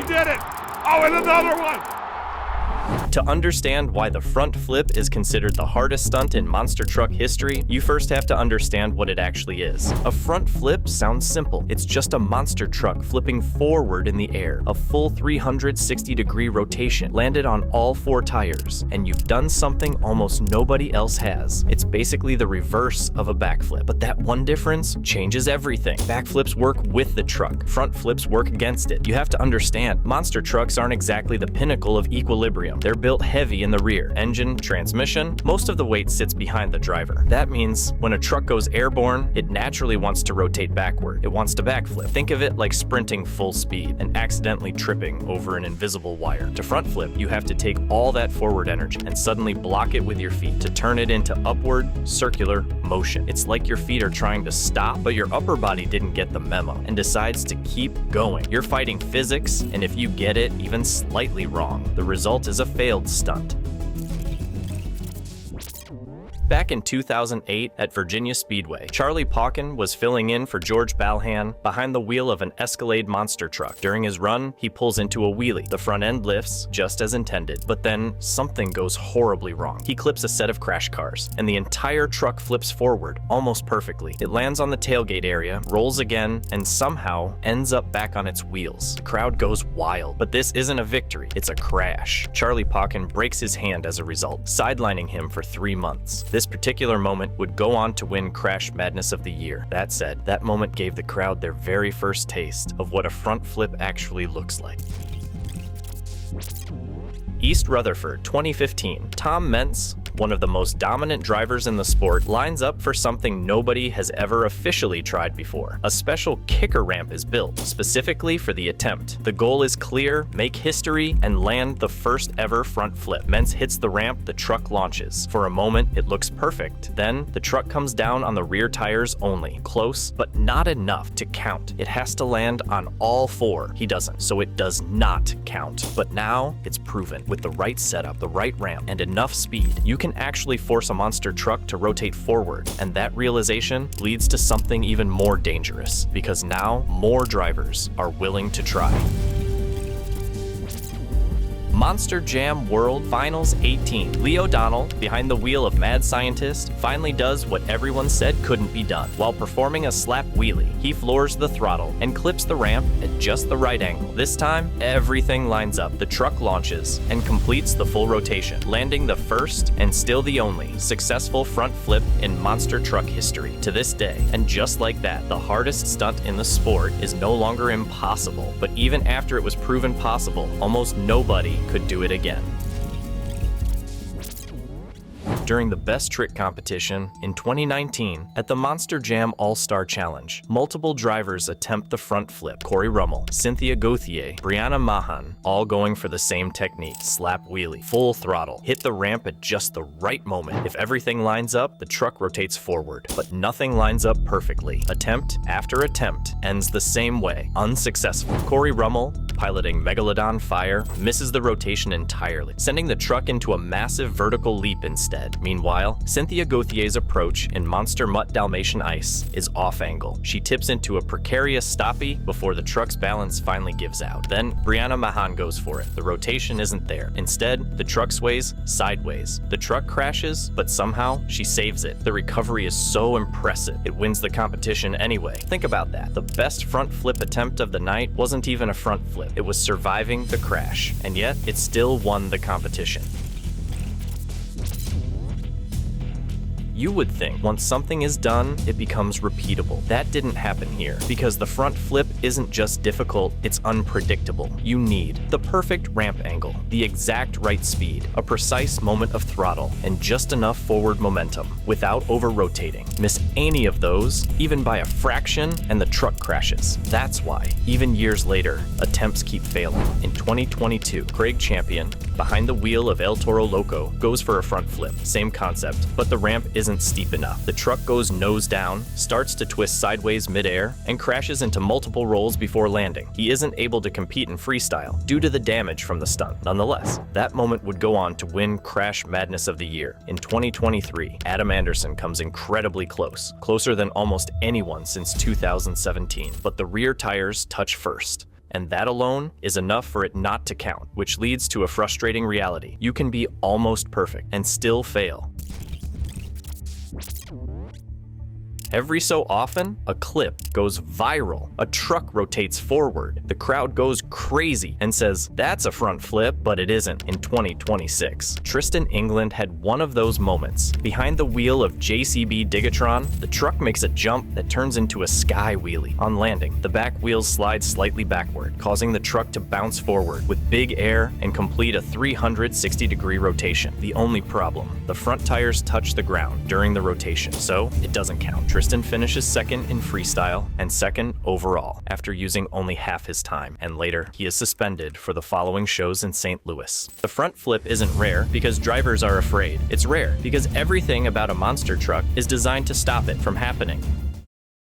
did it! Oh, and another one! To understand why the front flip is considered the hardest stunt in monster truck history, you first have to understand what it actually is. A front flip sounds simple. It's just a monster truck flipping forward in the air, a full 360-degree rotation, landed on all 4 tires, and you've done something almost nobody else has. It's basically the reverse of a backflip, but that one difference changes everything. Backflips work with the truck. Front flips work against it. You have to understand, monster trucks aren't exactly the pinnacle of equilibrium. They're built heavy in the rear. Engine, transmission, most of the weight sits behind the driver. That means when a truck goes airborne, it naturally wants to rotate backward. It wants to backflip. Think of it like sprinting full speed and accidentally tripping over an invisible wire. To front flip, you have to take all that forward energy and suddenly block it with your feet to turn it into upward, circular motion. It's like your feet are trying to stop, but your upper body didn't get the memo and decides to keep going. You're fighting physics, and if you get it even slightly wrong, the result is a failed stunt. Back in 2008 at Virginia Speedway, Charlie Pauken was filling in for George Balhan behind the wheel of an Escalade monster truck. During his run, he pulls into a wheelie. The front end lifts just as intended, but then something goes horribly wrong. He clips a set of crash cars, and the entire truck flips forward almost perfectly. It lands on the tailgate area, rolls again, and somehow ends up back on its wheels. The crowd goes wild, but this isn't a victory, it's a crash. Charlie Pauken breaks his hand as a result, sidelining him for 3 months. This particular moment would go on to win Crash Madness of the Year. That said, that moment gave the crowd their very first taste of what a front flip actually looks like. East Rutherford, 2015. Tom Mentz, one of the most dominant drivers in the sport, lines up for something nobody has ever officially tried before. A special kicker ramp is built, specifically for the attempt. The goal is clear: make history and land the first ever front flip. Mentz hits the ramp, the truck launches. For a moment, it looks perfect. Then, the truck comes down on the rear tires only. Close, but not enough to count. It has to land on all 4. He doesn't, so it does not count. But now, it's proven. With the right setup, the right ramp, and enough speed, you can actually force a monster truck to rotate forward, and that realization leads to something even more dangerous, because now more drivers are willing to try. Monster Jam World Finals 18. Lee O'Donnell, behind the wheel of Mad Scientist, finally does what everyone said couldn't be done. While performing a slap wheelie, he floors the throttle and clips the ramp at just the right angle. This time, everything lines up. The truck launches and completes the full rotation, landing the first and still the only successful front flip in monster truck history to this day. And just like that, the hardest stunt in the sport is no longer impossible. But even after it was proven possible, almost nobody could do it again. During the Best Trick competition in 2019 at the Monster Jam All-Star Challenge, multiple drivers attempt the front flip. Corey Rummel, Cynthia Gauthier, Brianna Mahan, all going for the same technique: slap wheelie, full throttle, hit the ramp at just the right moment. If everything lines up, the truck rotates forward, but nothing lines up perfectly. Attempt after attempt ends the same way, unsuccessful. Corey Rummel, piloting Megalodon Fire, misses the rotation entirely, sending the truck into a massive vertical leap instead. Meanwhile, Cynthia Gauthier's approach in Monster Mutt Dalmatian Ice is off-angle. She tips into a precarious stoppie before the truck's balance finally gives out. Then, Brianna Mahan goes for it. The rotation isn't there. Instead, the truck sways sideways. The truck crashes, but somehow she saves it. The recovery is so impressive, it wins the competition anyway. Think about that. The best front flip attempt of the night wasn't even a front flip. It was surviving the crash, and yet it still won the competition. You would think once something is done, it becomes repeatable. That didn't happen here, because the front flip isn't just difficult, it's unpredictable. You need the perfect ramp angle, the exact right speed, a precise moment of throttle, and just enough forward momentum without over-rotating. Miss any of those, even by a fraction, and the truck crashes. That's why, even years later, attempts keep failing. In 2022, Craig Champion, behind the wheel of El Toro Loco, goes for a front flip. Same concept, but the ramp isn't steep enough. The truck goes nose down, starts to twist sideways midair, and crashes into multiple rolls before landing. He isn't able to compete in freestyle due to the damage from the stunt. Nonetheless, that moment would go on to win Crash Madness of the Year. In 2023, Adam Anderson comes incredibly close, closer than almost anyone since 2017, but the rear tires touch first. And that alone is enough for it not to count, which leads to a frustrating reality. You can be almost perfect and still fail. Every so often, a clip goes viral. A truck rotates forward. The crowd goes crazy and says, "That's a front flip," but it isn't in 2026. Tristan England had one of those moments. Behind the wheel of JCB Digatron, the truck makes a jump that turns into a sky wheelie. On landing, the back wheels slide slightly backward, causing the truck to bounce forward with big air and complete a 360-degree rotation. The only problem, the front tires touch the ground during the rotation, so it doesn't count. Tristan finishes second in freestyle and second overall after using only half his time, and later he is suspended for the following shows in St. Louis. The front flip isn't rare because drivers are afraid. It's rare because everything about a monster truck is designed to stop it from happening.